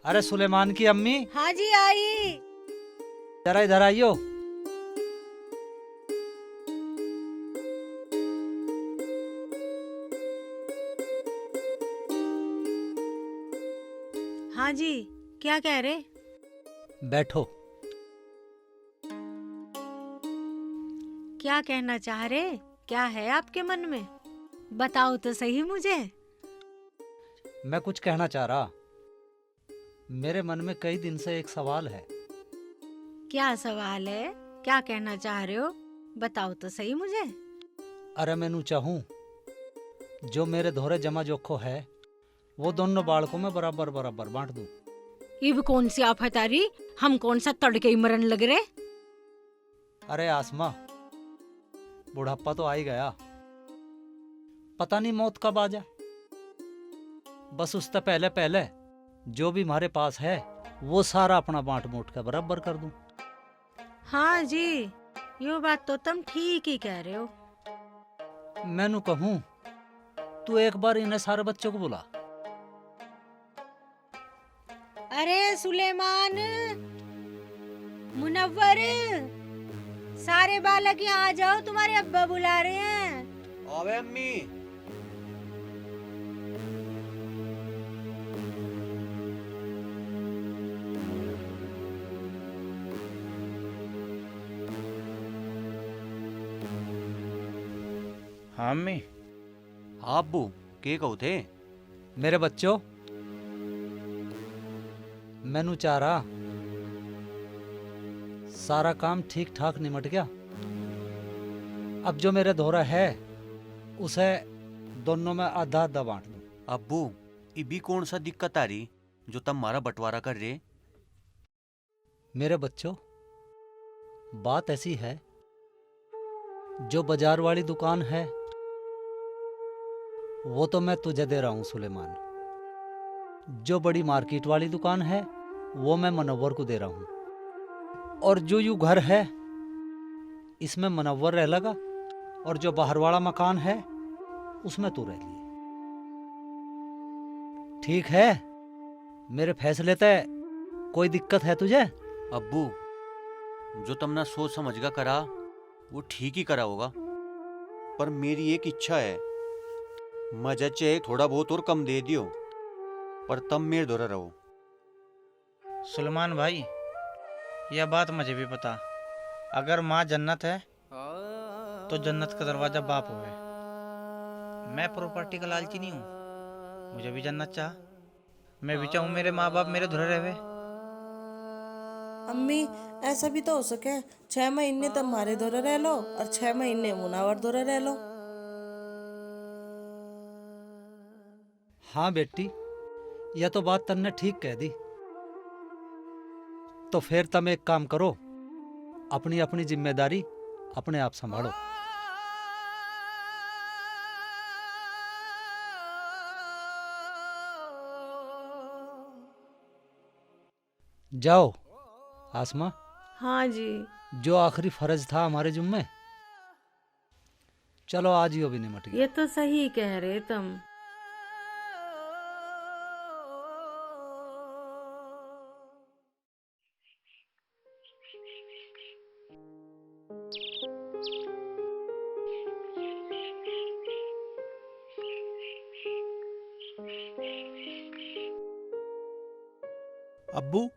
अरे सुलेमान की अम्मी, हाँ जी आई। जरा इधर आइयो। हाँ जी, क्या कह रहे? बैठो। क्या कहना चाह रहे? क्या है आपके मन में? बताओ तो सही मुझे। मैं कुछ कहना चाह रहा। मेरे मन में कई दिन से एक सवाल है। क्या सवाल है? क्या कहना चाह रहे हो? बताओ तो सही मुझे। अरे मैनू चाहूं जो मेरे धोरे जमा जोखो है वो दोनों बालकों में बराबर बराबर बांट दूं। इब कौन सी आफत आ रही? हम कौन सा तड़के ही मरन लग रहे? अरे आसमा, बुढ़ापा तो आ ही गया। पता नहीं मौत कब आ जाए। बस उससे पहले पहले जो भी हमारे पास है वो सारा अपना बांट मूट कर बराबर कर दूं। हाँ जी, यो बात तो तुम ठीक ही कह रहे हो। मैनू कहूं तू एक बार इन्हें सारे बच्चों को बुला। अरे सुलेमान, मुनव्वर, सारे बालक यहाँ आ जाओ, तुम्हारे अब्बा बुला रहे हैं। आवे अम्मी। हाँ अम्मी। हाँ अब्बू, के कहू थे? मेरे बच्चों, मैनू चाह रहा सारा काम ठीक ठाक निमट गया। अब जो मेरे धोरा है उसे दोनों में आधा आधा बांट दूं। अब्बू, इबी कौन सा दिक्कत आ रही जो तब हमारा बंटवारा कर रहे? मेरे बच्चों, बात ऐसी है, जो बाजार वाली दुकान है वो तो मैं तुझे दे रहा हूं सुलेमान। जो बड़ी मार्केट वाली दुकान है वो मैं मनव्वर को दे रहा हूं। और जो यू घर है इसमें मनव्वर रह लगा, और जो बाहर वाला मकान है उसमें तू रह लिए। ठीक है? मेरे फैसले तय कोई दिक्कत है तुझे? अब्बू, जो तुमने सोच समझ का करा वो ठीक ही करा होगा, पर मेरी एक इच्छा है, मजा चाहे थोड़ा बहुत और कम दे दियो, पर तब मेरे दौरा रहो। सुलेमान भाई, यह बात मुझे भी पता। अगर माँ जन्नत है तो जन्नत का दरवाजा बाप होवे। मैं प्रॉपर्टी का लालची नहीं हूँ। मुझे भी जन्नत चाह। मैं भी चाहूँ मेरे माँ बाप मेरे धुरे रहे। अम्मी, ऐसा भी तो हो सके 6 महीने तुम हमारे दौरे रह लो और 6 महीने मुनावर दौरे रह लो। हाँ बेटी, यह तो बात तन्ने ठीक कह दी। तो फिर तुम एक काम करो, अपनी अपनी जिम्मेदारी अपने आप संभालो। जाओ आसमा, हाँ जी। जो आखिरी फर्ज था हमारे जुम्मे, चलो आज ही वो भी निमट गया। ये तो सही कह रहे तुम। अब्बू,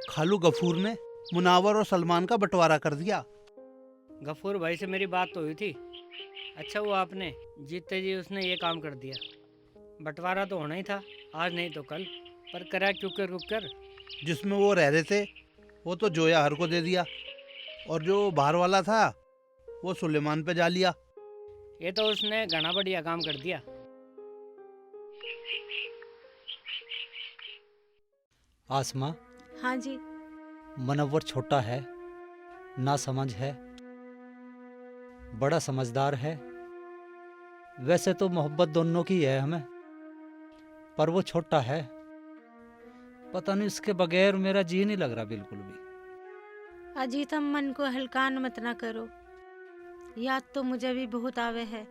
खालू गफूर ने मुनावर और सलमान का बंटवारा कर दिया। गफूर भाई से मेरी बात तो हुई थी। अच्छा हुआ आपने जीते जी उसने ये काम कर दिया। बंटवारा तो होना ही था, आज नहीं तो कल, पर करा क्यों कर रुक कर। जिसमें वो रह रहे थे वो तो जोया हर को दे दिया, और जो बाहर वाला था वो सुलेमान पे जा लिया। ये तो उसने घना बढ़िया काम कर दिया। आसमा, हाँ जी। मनव्वर छोटा है, ना समझ है, बड़ा समझदार है। वैसे तो मोहब्बत दोनों की है हमें, पर वो छोटा है। पता नहीं उसके बगैर मेरा जी नहीं लग रहा बिल्कुल भी। अजी तुम मन को हल्कान मत ना करो। याद तो मुझे भी बहुत आवे है,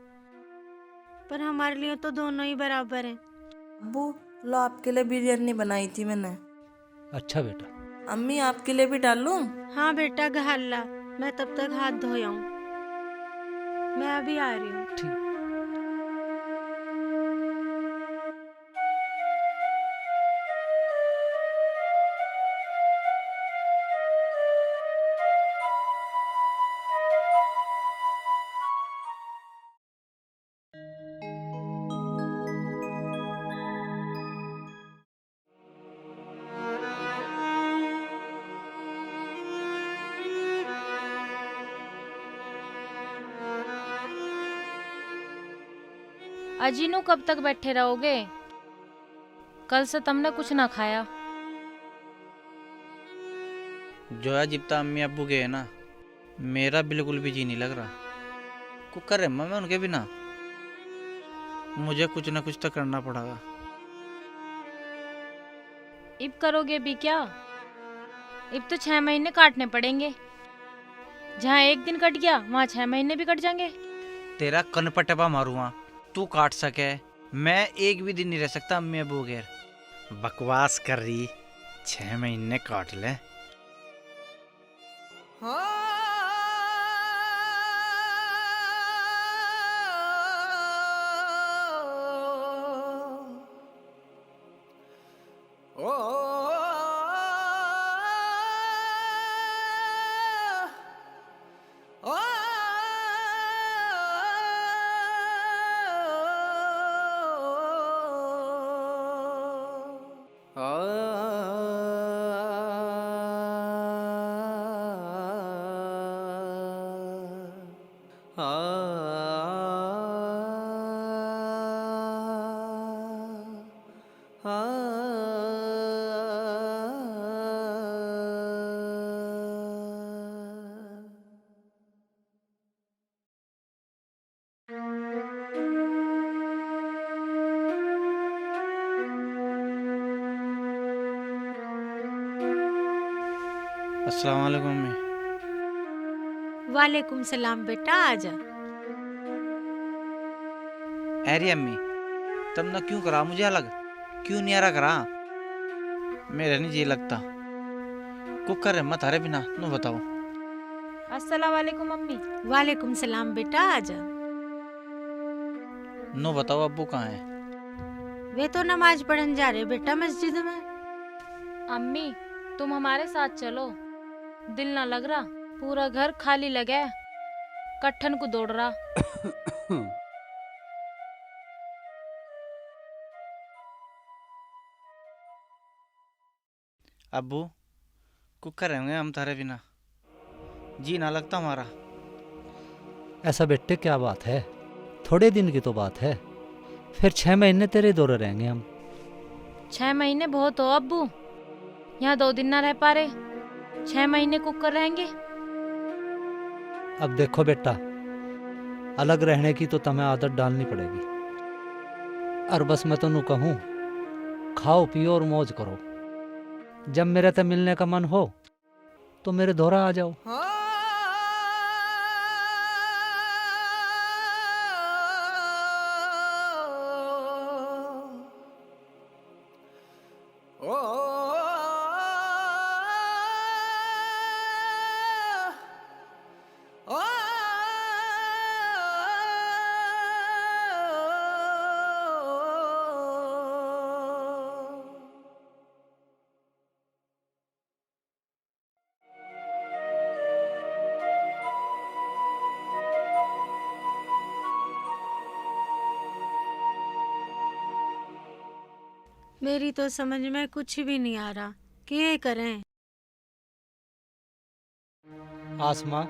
पर हमारे लिए तो दोनों ही बराबर हैं। अब्बू, लो आपके लिए बिरयानी बनाई थी मैंने। अच्छा बेटा। अम्मी, आपके लिए भी डाल लूं? हाँ बेटा, घाल ला, मैं तब तक हाथ धो आऊं। मैं अभी आ रही हूँ। ठीक। अजीनू कब तक बैठे रहोगे? कल से तुमने कुछ ना खाया। जोया जितना अम्मी अब्बू गए ना, मेरा बिल्कुल भी जी नहीं लग रहा। कुकर है मैं उनके बिना। मुझे कुछ ना कुछ तो करना पड़ेगा। इब करोगे भी क्या? इब तो 6 महीने काटने पड़ेंगे। जहाँ एक दिन कट गया वहाँ 6 महीने भी कट जाएंगे। तेरा कन पटपा मारूंगा, तू काट सके। मैं एक भी दिन नहीं रह सकता अम्मी अब्बू बगैर। बकवास कर रही, 6 महीने काट ले। अस्सलाम वालेकुम मम्मी। वालेकुम सलाम बेटा, आजा। अरे अम्मी, तुमने क्यों करा मुझे अलग? क्यों नहीं आ रहा करा? मेरा नहीं जी लगता। कुकर है मत, अरे बिना नो बताओ। अस्सलाम वालेकुम मम्मी। वालेकुम सलाम बेटा, आजा। नो बताओ अब्बू कहाँ है? वे तो नमाज पढ़ने जा रहे बेटा मस्जिद में। अम्मी तुम हमारे साथ चलो। दिल ना लग रहा, पूरा घर खाली लगे, कट्ठन को दौड़ रहा। अब्बू, कुकर रहेंगे हम तारे बिना, जी ना लगता हमारा। ऐसा बेटे क्या बात है? थोड़े दिन की तो बात है, फिर 6 महीने तेरे दौरे रहेंगे हम। 6 महीने बहुत हो अब्बू। यहाँ 2 दिन ना रह पा रहे, 6 महीने कुकर रहेंगे। अब देखो बेटा, अलग रहने की तो तुम्हें आदत डालनी पड़ेगी। और बस मैं तो कहूँ, खाओ पियो और मौज करो। जब मेरे से मिलने का मन हो तो मेरे दोहरा आ जाओ। मेरी तो समझ में कुछ भी नहीं आ रहा कि ये करें। आसमा,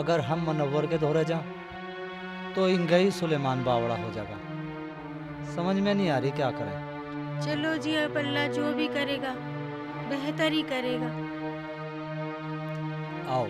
अगर हम मनव्वर के दौरे जाएं तो इनका ही सुलेमान बावड़ा हो जाएगा। समझ में नहीं आ रही क्या करें। चलो जी, अब अल्लाह जो भी करेगा बेहतर ही करेगा। आओ।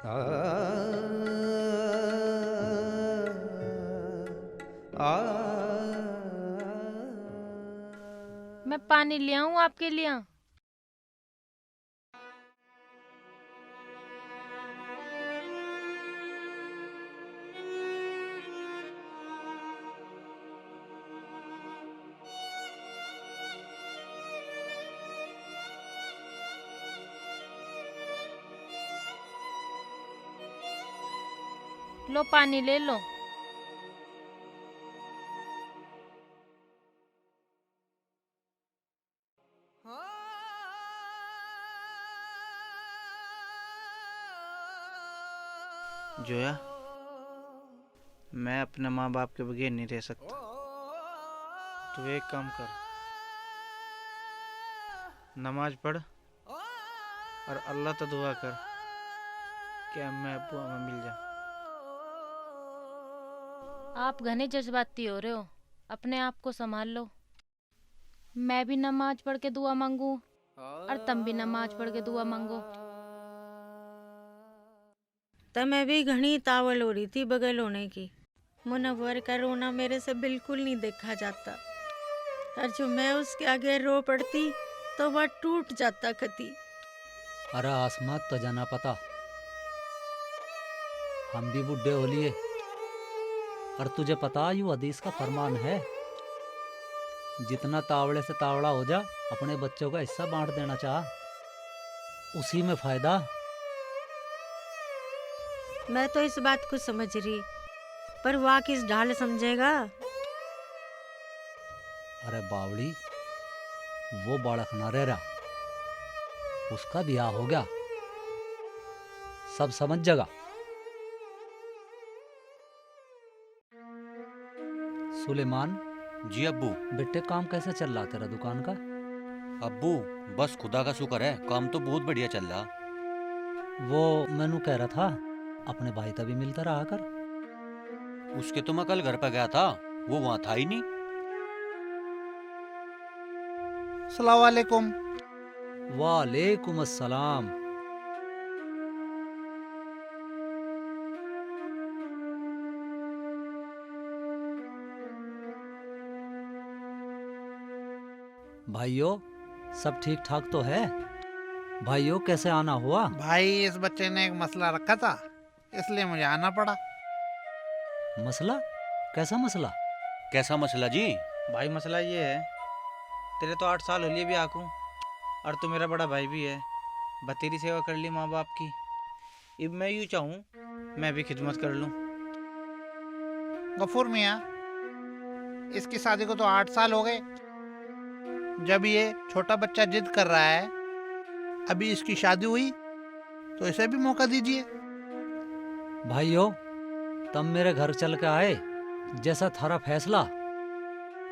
मैं पानी ले आऊं आपके लिए? लो पानी ले लो। जोया, मैं अपने माँ बाप के बगैर नहीं रह सकता। तू एक काम कर, नमाज पढ़ और अल्लाह तो दुआ कर कि अम्मा अब्बू हमें मिल जाए। आप घने जज्बाती हो रहे हो, अपने आप को संभाल लो। मैं भी नमाज पढ़ के दुआ मांगू और तुम भी नमाज पढ़ के दुआ मांगो। मैं भी घनी तावल हो रही थी बगल होने की। मुनव्वर का रोना मेरे से बिल्कुल नहीं देखा जाता, और जो मैं उसके आगे रो पड़ती तो वह टूट जाता कति। अरे आसमा तो जाना पता, हम भी बुढ़े हो लिए। और तुझे पता यू हदीस का फरमान है, जितना तावड़े से तावड़ा हो जा अपने बच्चों का हिस्सा बांट देना चाह, उसी में फायदा। मैं तो इस बात को समझ रही, पर वह किस ढाल समझेगा। अरे बावड़ी, वो बालक ना रह रहा, उसका ब्याह हो गया, सब समझ जगा। सुलेमान, जी अब्बू। बेटे काम कैसे चल रहा तेरा दुकान का? अब्बू बस खुदा का शुक्र है, काम तो बहुत बढ़िया चल रहा। वो मैनू कह रहा था अपने भाई तभी मिलता रहा कर। उसके तो मैं कल घर पर गया था, वो वहां था ही नहीं। अस्सलाम वालेकुम। वालेकुम अस्सलाम। भाइयों, सब ठीक ठाक तो है? भाइयों कैसे आना हुआ? भाई इस बच्चे ने एक मसला रखा था, इसलिए मुझे आना पड़ा। मसला? कैसा मसला? कैसा मसला जी? भाई मसला ये है, तेरे तो 8 साल हो लिए भी आकू, और तू मेरा बड़ा भाई भी है। बतेरी सेवा कर ली माँ बाप की, अब मैं यूँ चाहूँ मैं भी खिदमत कर लूँ। गफूर मियाँ, इसकी शादी को तो 8 साल हो गए। जब ये छोटा बच्चा जिद कर रहा है, अभी इसकी शादी हुई तो इसे भी मौका दीजिए। भाइयों, तुम मेरे घर चल के आए, जैसा थारा फैसला,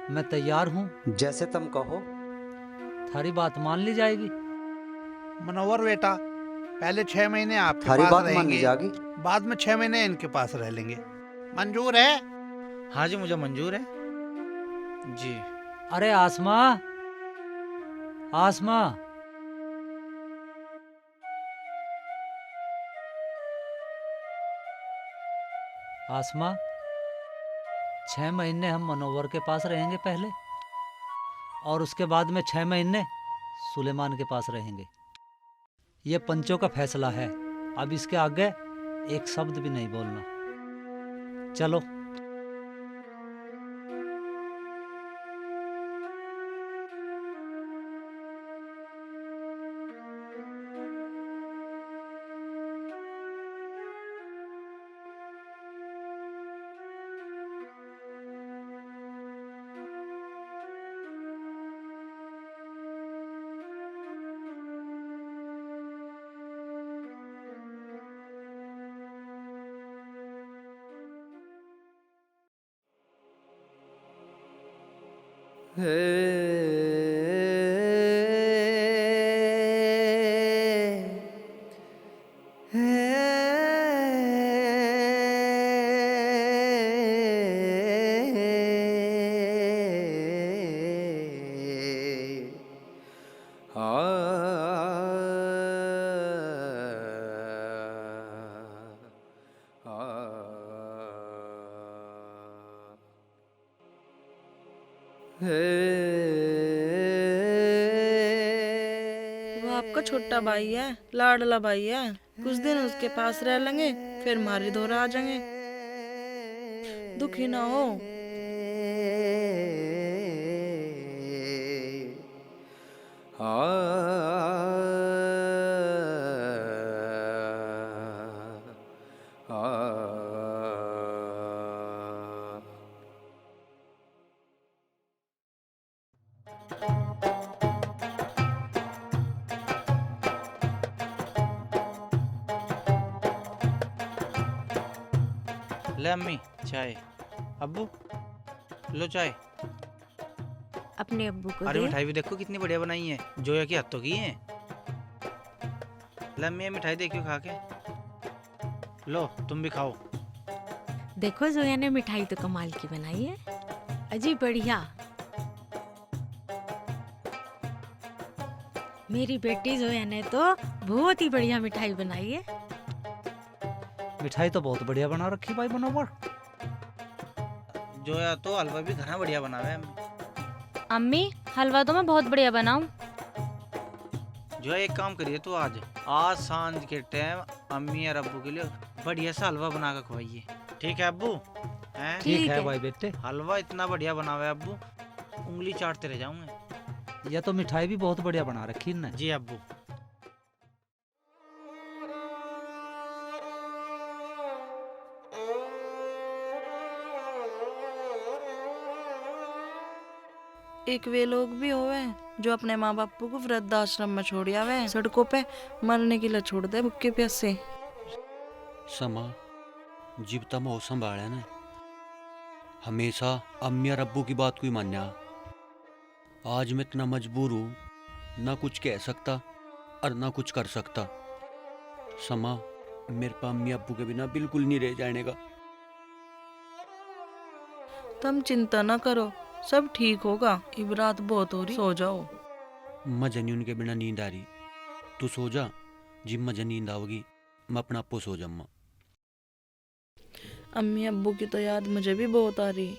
मैं तैयार हूँ। जैसे तुम कहो। थारी बात मान ली जाएगी। मनोवर बेटा, पहले 6 महीने आपके थारी पास बात मान ली रहेंगे, जाएगी। बाद में 6 महीने इनके पास रह लेंगे। मंजूर है? हाँ जी, मुझे मंजूर है जी। अरे आसमा, आसमा, आसमा, 6 महीने हम मनोवर के पास रहेंगे पहले, और उसके बाद में 6 महीने सुलेमान के पास रहेंगे। ये पंचों का फैसला है, अब इसके आगे एक शब्द भी नहीं बोलना। चलो। वो आपका छोटा भाई है, लाडला भाई है। कुछ दिन उसके पास रह लेंगे, फिर मारी धोरा आ जाएंगे। दुखी ना हो। ले अम्मी चाय। अब्बू लो चाय। अपने अब्बू को अरे दे। मिठाई भी देखो कितनी बढ़िया बनाई है, जोया की हाथों की है। ले अम्मी ये मिठाई देखियो खा के। लो तुम भी खाओ। देखो जोया ने मिठाई तो कमाल की बनाई है, अजी बढ़िया। मेरी बेटी जोया ने तो बहुत ही बढ़िया मिठाई बनाई है। मिठाई तो बहुत बढ़िया बना रखी भाई मनोवर। जोया तो हलवा भी घना बढ़िया बनावे है अम्मी। अम्मी हलवा तो मैं बहुत बढ़िया बनाऊं। जो एक काम करिए तो आज सांझ के टाइम अम्मी और अब्बू के लिए बढ़िया सा हलवा बना के खवाइए। ठीक है अब्बू? हैं? ठीक है है। भाई बेटे। हलवा इतना बढ़िया बनावे अब्बू, उंगली चाटते रह जाऊंगे। यह तो मिठाई भी बहुत बढ़िया बना रखी इनने। जी अब्बू। एक वे लोग भी होवे जो अपने माँ बापू को वृद्धाश्रम में छोड़ आवे, सड़कों पे मरने के लिए छोड़ दे भूखे प्यासे। समा जीवता मोह संभाले ने हमेशा अम्मी और अब्बू की बात को ही मान्या। आज मैं इतना मजबूर हूँ, ना कुछ कह सकता और ना कुछ कर सकता। समा मेरे पास अम्मी अब्बू के बिना बिल्कुल नहीं रह जाने का। तुम चिंता ना करो, सब ठीक होगा। अब रात बहुत हो रही, सो जाओ। मजे नहीं उनके बिना नींद आ रही। तू सो जा, जिम मजे नींद आओगी मैं अपना आपको सो जाऊंगा। अम्मी अब्बू की तो याद मुझे भी बहुत आ रही,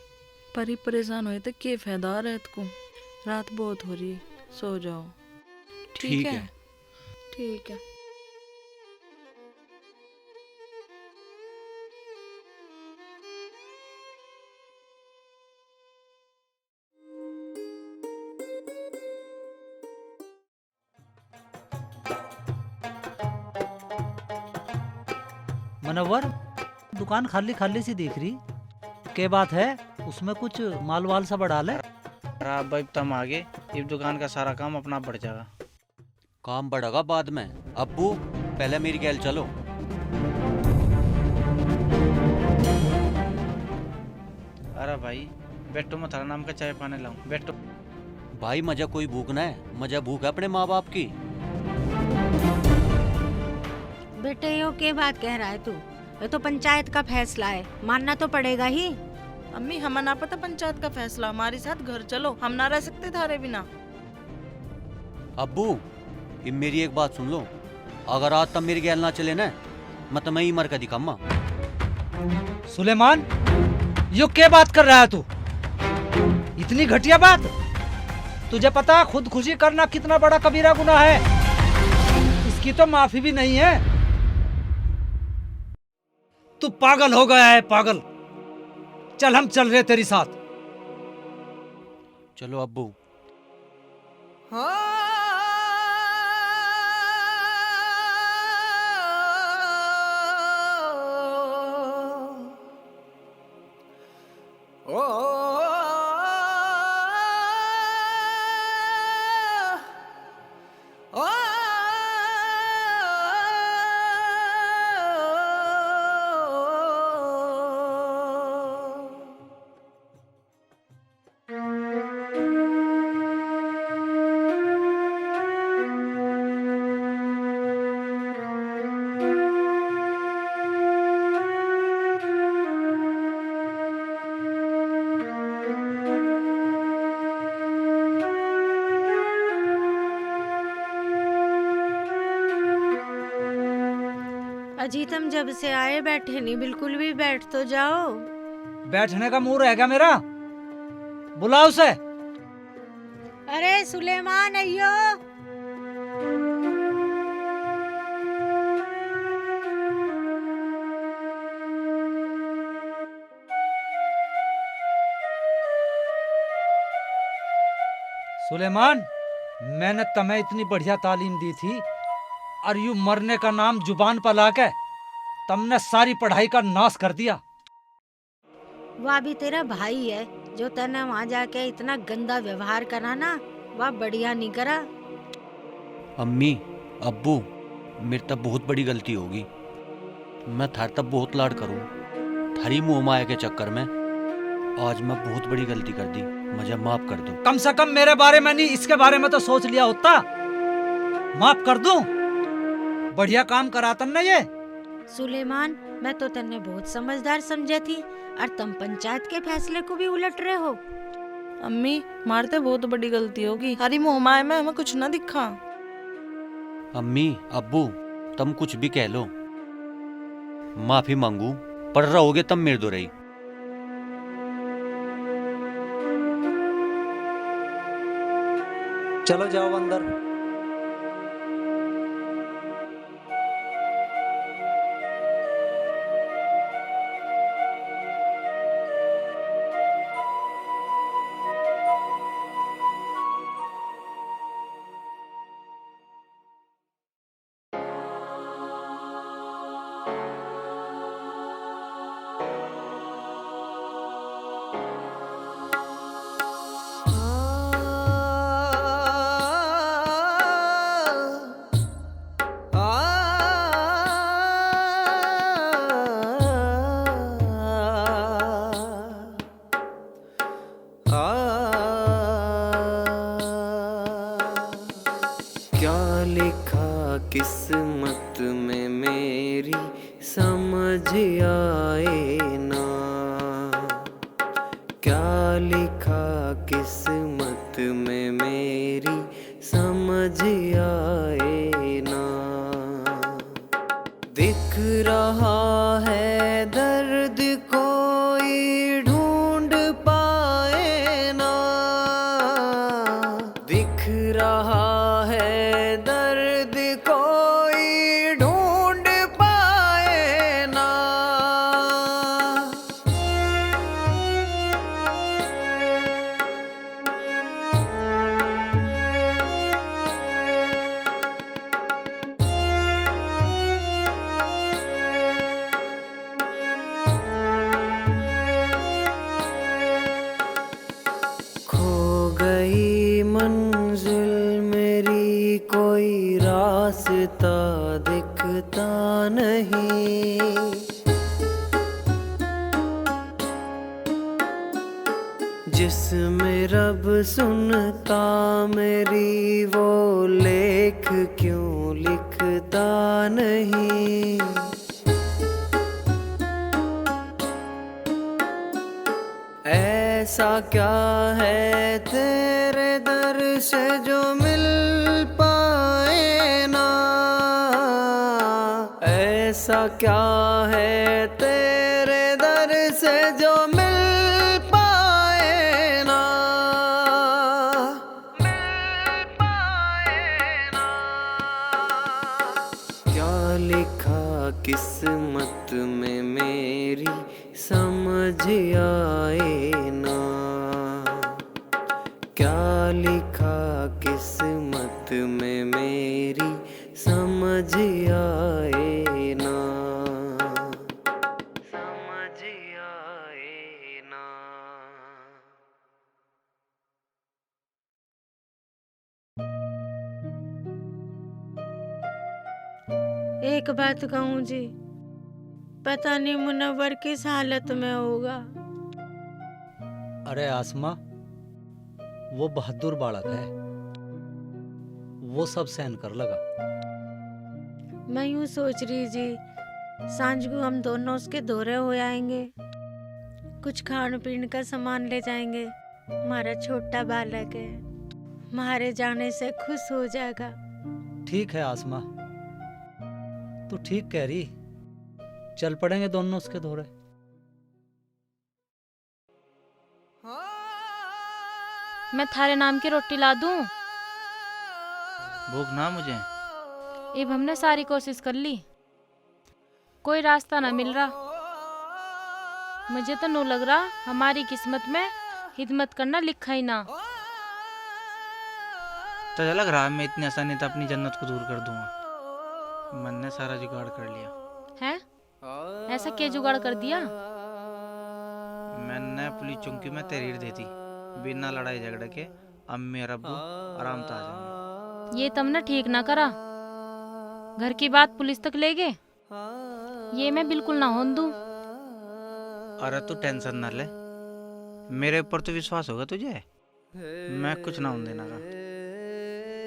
पर ही परेशान हुए तो क्या फायदा रात को। रात बहुत हो रही, सो जाओ। ठीक है। ठीक है। मनोवर दुकान खाली खाली सी दिख रही, क्या बात है? उसमें कुछ माल वाल सा बढ़ा ले। अब भाई तुम आगे, इस दुकान का सारा काम अपना बढ़ जाएगा। काम बढ़ेगा बाद में। अब्बू पहले मेरी गैल चलो। अरे भाई बैठो, मैं थारा नाम का चाय पाने लाऊं, बैठो। भाई मजा कोई भूख ना है, मजा भूख है अपने माँ बाप की। बेटे यो क्या बात कह रहा है तू? ये तो पंचायत का फैसला है, मानना तो पड़ेगा ही। अम्मी हमें ना पता पंचायत का फैसला, हमारे साथ घर चलो, हम ना रह सकते थारे बिना। अब्बू ये मेरी एक बात सुन लो, अगर आज तब मेरी गैल ना चले ना मैं तो मैं ही मर कर दिखाऊंगा। सुलेमान यो क्या बात कर रहा है तू? इतनी घटिया बात? तुझे पता है खुदकुशी करना कितना बड़ा कबीरा गुनाह है? इसकी तो माफी भी नहीं है। तू पागल हो गया है, पागल। चल हम चल रहे तेरी साथ। चलो अब्बू। अजीत हम जब से आए बैठे नहीं बिल्कुल भी, बैठ तो जाओ। बैठने का मुंह रहेगा मेरा? बुलाओ उसे। अरे सुलेमान अयो। सुलेमान, मैंने तुम्हें इतनी बढ़िया तालीम दी थी और यूं मरने का नाम जुबान पर लाके तुमने सारी पढ़ाई का नाश कर दिया। वह भी तेरा भाई है, जो तने वहां जाके इतना गंदा व्यवहार करा ना, वह बढ़िया नहीं करा। अम्मी, अब्बू, मेरी तब बहुत बड़ी गलती होगी। मैं थार तब बहुत लाड करूं, थारी मुंह माया के चक्कर में आज मैं बहुत बड़ी गलती कर दी, मुझे माफ कर दो। कम से कम मेरे बारे में नहीं, इसके बारे में तो सोच लिया होता। माफ कर दूं? बढ़िया काम करा तुमने ये। सुलेमान, मैं तो तन्ने बहुत समझदार समझे थी और तुम पंचायत के फैसले को भी उलट रहे हो। अम्मी, मारते बहुत बड़ी गलती होगी। हरी मुँह माए में हमें कुछ ना दिखा। अम्मी, अब्बू, तुम कुछ भी कह लो, माफी मांगू पर रहोगे तब मेरे दो रही। चलो जाओ अंदर। क्या लिखा किस्मत में मेरी समझ आए ना, क्या लिखा किस्मत में मेरी समझ आए ना। दिख रहा है दर्द कोई ढूंढ पाए ना, दिख रहा है दर्द कोई ढूंढ पाए ना। खो गई मंजिल मेरी, कोई रास्ता दिखता नहीं। जिसमें रब सुनता मेरी, वो लेख क्यों लिखता नहीं। ऐसा क्या है तेरे दर से जो मिल पाए ना, ऐसा क्या है तेरे दर से जो मिल पाए ना, मिल पाए ना। क्या लिखा किस्मत में मेरी समझ आए ना, क्या लिखा किस्मत में मेरी समझ आए ना, समझ आए ना। एक बात कहूँ जी, पता नहीं मुनव्वर किस हालत में होगा। अरे आसमा, वो बहादुर बालक है, वो सब सहन कर लगा। मैं यूं सोच रही जी, सांझ को हम दोनों उसके दौरे हो आएंगे, कुछ खान पीने का सामान ले जाएंगे। हमारा छोटा बालक है, हमारे जाने से खुश हो जाएगा। ठीक है आसमा, तू ठीक कह रही। चल पड़ेंगे दोनों उसके दौरे। मैं थारे नाम की रोटी ला दूं? भूख ना मुझे। इब हमने सारी कोशिश कर ली, कोई रास्ता ना मिल रहा। मुझे तो नू लग रहा हमारी किस्मत में हिदमत करना लिखा ही ना। तो लग रहा है मैं इतनी आसानी से अपनी जन्नत को दूर कर दूंगा। मन ने सारा जुगाड़ कर लिया। है? ऐसा क्या जुगाड़ कर दिया? मैंने पुलिस चौकी में तहरीर दे दी, बिना लड़ाई झगड़े के अम्मी और अब्बू आराम से आ जाएंगे। ये तुमने ठीक ना करा, घर की बात पुलिस तक ले गए। ये मैं बिल्कुल ना होने दूं। अरे तू टेंशन ना ले, मेरे ऊपर तो विश्वास होगा तुझे, मैं कुछ ना होने देना का।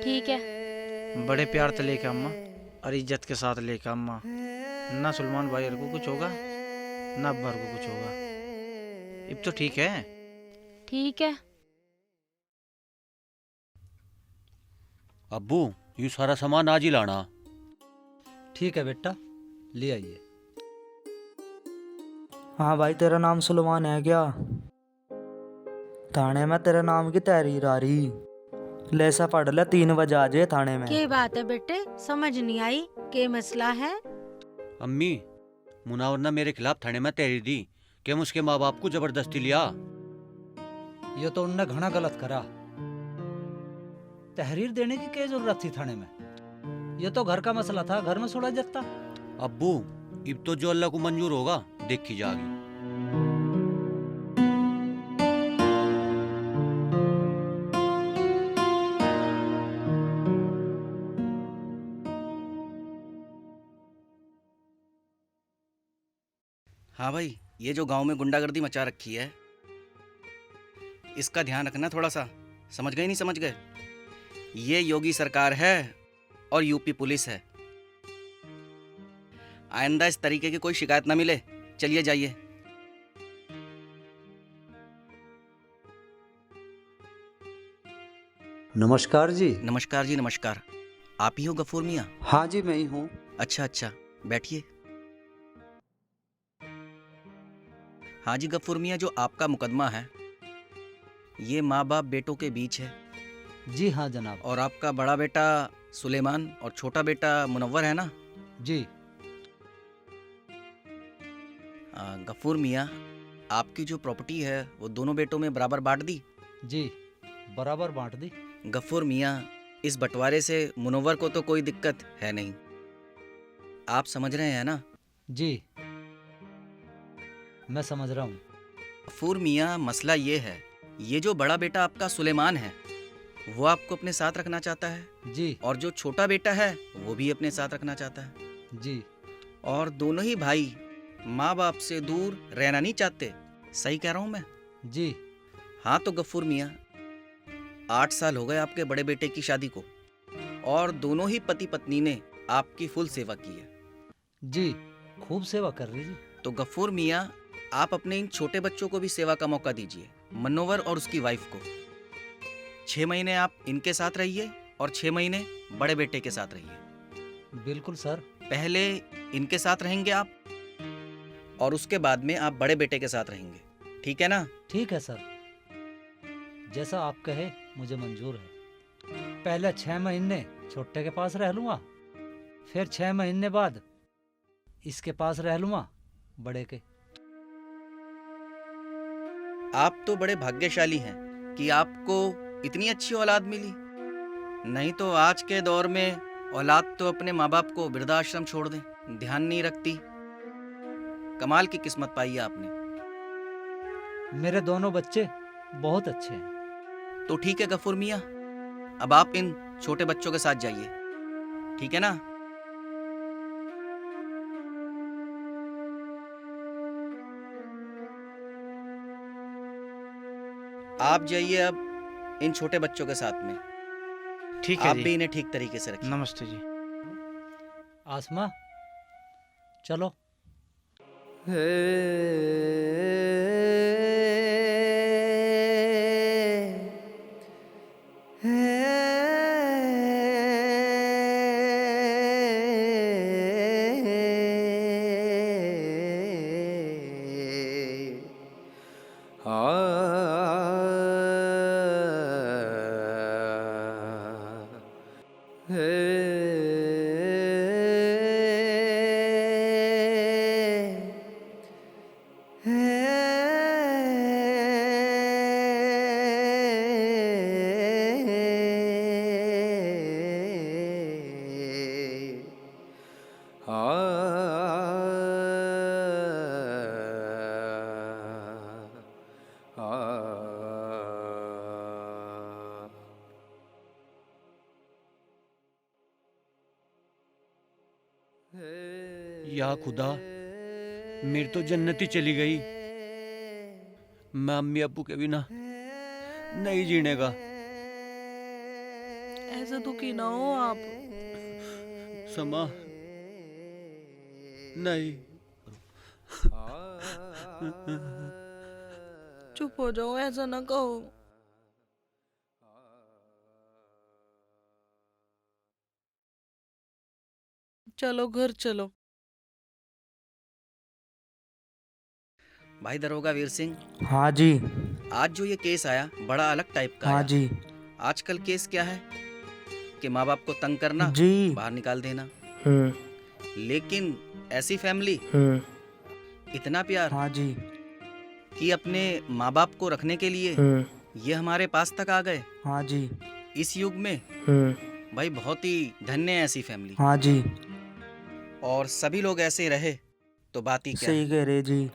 ठीक है। बड़े प्यार से लेके अम्मा और इज्जत के साथ लेके अम्मा। ना सलमान भाई को कुछ होगा ना अब्बा को कुछ होगा। अब तो ठीक है। ठीक है। अब्बू यू सारा सामान आज ही लाना। ठीक है बेटा, ले आइए। हाँ भाई, तेरा नाम सुलेमान है क्या? थाने में तेरे नाम की तहरीर आ रही, ले सा पढ़ ले, 3 बजे आ जाए थाने में। क्या बात है बेटे, समझ नहीं आई, क्या मसला है? अम्मी, मुनावर ने मेरे खिलाफ थाने में तहरीर दी कि हम उसके माँ बाप को जबरदस्ती लिया। ये तो उनने घना गलत करा। तहरीर देने की क्या जरूरत थी थाने में? ये तो घर का मसला था, घर में सुलझ जाता। अब्बू अब तो जो अल्लाह को मंजूर होगा देखी जाएगी। हाँ भाई, ये जो गांव में गुंडागर्दी मचा रखी है, इसका ध्यान रखना थोड़ा सा। समझ गए नहीं समझ गए? ये योगी सरकार है और यूपी पुलिस है। आइंदा इस तरीके की कोई शिकायत ना मिले। चलिए जाइए। नमस्कार जी। नमस्कार जी नमस्कार। आप ही हो गफूर मियाँ? हाँ जी, मैं ही हूँ। अच्छा अच्छा, बैठिए। हाँ जी गफूर मियाँ, जो आपका मुकदमा है ये माँ बाप बेटों के बीच है। जी हाँ जनाब। और आपका बड़ा बेटा सुलेमान और छोटा बेटा मुनव्वर है ना? जी। गफूर मियाँ, आपकी जो प्रॉपर्टी है वो दोनों बेटों में बराबर बांट दी? जी, बराबर बांट दी। गफूर मियाँ, इस बंटवारे से मुनव्वर को तो कोई दिक्कत है नहीं, आप समझ रहे हैं ना? जी, मैं समझ रहा हूँ। गफूर मियाँ, मसला ये है, ये जो बड़ा बेटा आपका सुलेमान है वो आपको अपने साथ रखना चाहता है जी। और जो छोटा बेटा है वो भी अपने साथ रखना चाहता है जी। और दोनों ही भाई माँ बाप से दूर रहना नहीं चाहते। सही कह रहा हूँ मैं? जी हाँ, तो गफूर मियाँ, 8 साल हो गए आपके बड़े बेटे की शादी को और दोनों ही पति पत्नी ने आपकी फुल सेवा की है। जी, खूब सेवा कर रही जी। तो गफूर मियाँ, आप अपने इन छोटे बच्चों को भी सेवा का मौका दीजिए, मनोवर और उसकी वाइफ को। 6 महीने आप इनके साथ रहिए और 6 महीने बड़े बेटे के साथ रहिए। बिल्कुल सर। पहले इनके साथ रहेंगे आप और उसके बाद में आप बड़े बेटे के साथ रहेंगे, ठीक है ना? ठीक है सर, जैसा आप कहे मुझे मंजूर है। पहले 6 महीने छोटे के पास रह लूँगा, फिर 6 महीने बाद इसके पास रह लूँगा, बड़े के। आप तो बड़े भाग्यशाली हैं कि आपको इतनी अच्छी औलाद मिली, नहीं तो आज के दौर में औलाद तो अपने माँ बाप को वृद्धाश्रम छोड़ दें, ध्यान नहीं रखती। कमाल की किस्मत पाई है आपने। मेरे दोनों बच्चे बहुत अच्छे हैं। तो ठीक है गफूर मियाँ, अब आप इन छोटे बच्चों के साथ जाइए, ठीक है ना? आप जाइए अब इन छोटे बच्चों के साथ में। ठीक है आप जी। भी इन्हें ठीक तरीके से रखिए। नमस्ते जी। आसमा, चलो। या खुदा, मेरी तो जन्नत ही चली गई। मैं अम्मी अब्बू के बिना नहीं जीने का। ऐसे दुखी ना हो आप। समा, नहीं। चुप हो जाओ, ऐसा ना कहो। चलो घर चलो। भाई दरोगा वीर सिंह, हाँ जी। आज जो ये केस आया बड़ा अलग टाइप का हाँ आया। जी। आजकल केस क्या है कि माँ बाप को तंग करना, जी। बाहर निकाल देना। हम्म। लेकिन ऐसी फैमिली, इतना प्यार हाँ जी। कि अपने माँ बाप को रखने के लिए ये हमारे पास तक आ गए। हाँ जी। इस युग में भाई बहुत ही धन्य है ऐसी फैमिली। हाँ जी। और सभी लोग ऐसे रहे तो बात ही क्या है। सही कह रहे जी।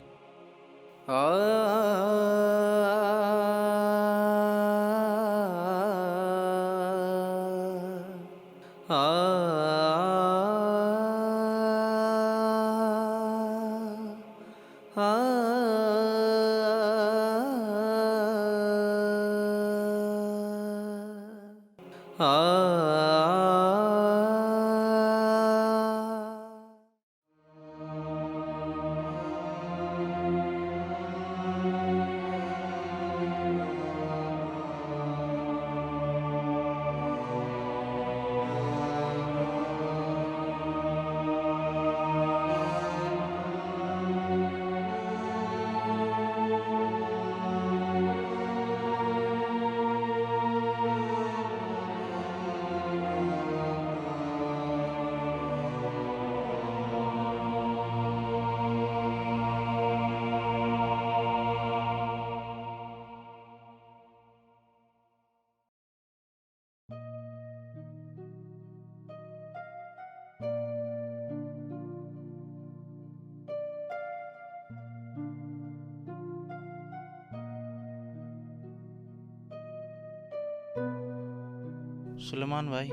सुलेमान भाई,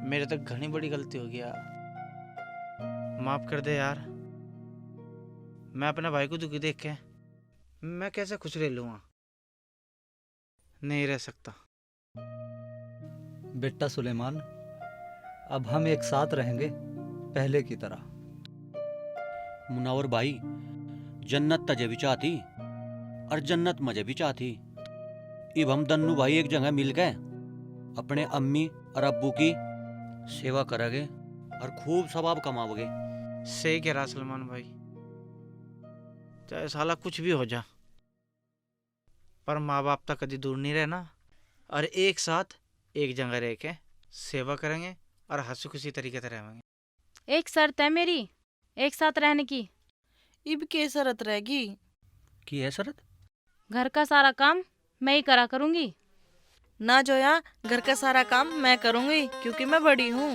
मेरे तक घनी बड़ी गलती हो गई यार। माफ कर दे यार। मैं अपने भाई को दुखी देख के मैं कैसे खुश रह लूंगा? नहीं रह सकता। बेटा सुलेमान, अब हम एक साथ रहेंगे पहले की तरह। मुनावर भाई, जन्नत तजे भी चाहती और जन्नत मजे भी चाहती। इब हम दन्नू भाई एक जगह मिल गए, अपने अम्मी और अब्बू की सेवा करेंगे और खूब सवाब कमाओगे। सही कह रहा सलमान भाई। चाहे साला कुछ भी हो जा, पर माँ बाप तक कभी दूर नहीं रहना और एक साथ एक जगह रह के सेवा करेंगे और हंसी खुशी तरीके से रहेंगे। एक शर्त है मेरी एक साथ रहने की। इब के शरत रहेगी? की है शरत? घर का सारा काम मैं ही करा करूंगी। ना जोया, घर का सारा काम मैं करूंगी क्योंकि मैं बड़ी हूँ।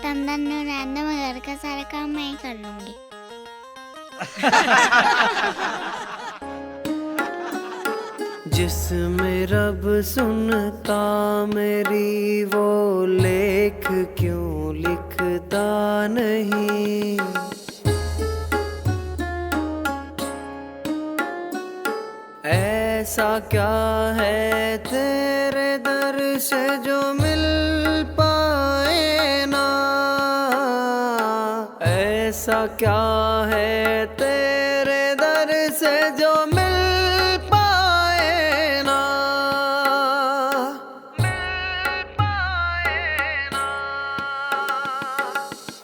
तुम दोनों रहने दो, मैं घर का सारा काम मैं ही कर लूंगी। जिसमें रब सुनता मेरी, वो लेख क्यों लिखता नहीं? ऐसा क्या है तेरे दर से जो मिल पाए ना? ऐसा क्या है तेरे दर से जो मिल पाए ना?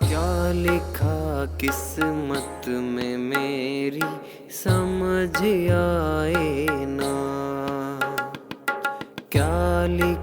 क्या लिखा किस्मत में मेरी समझ आए ना? क्या लिखा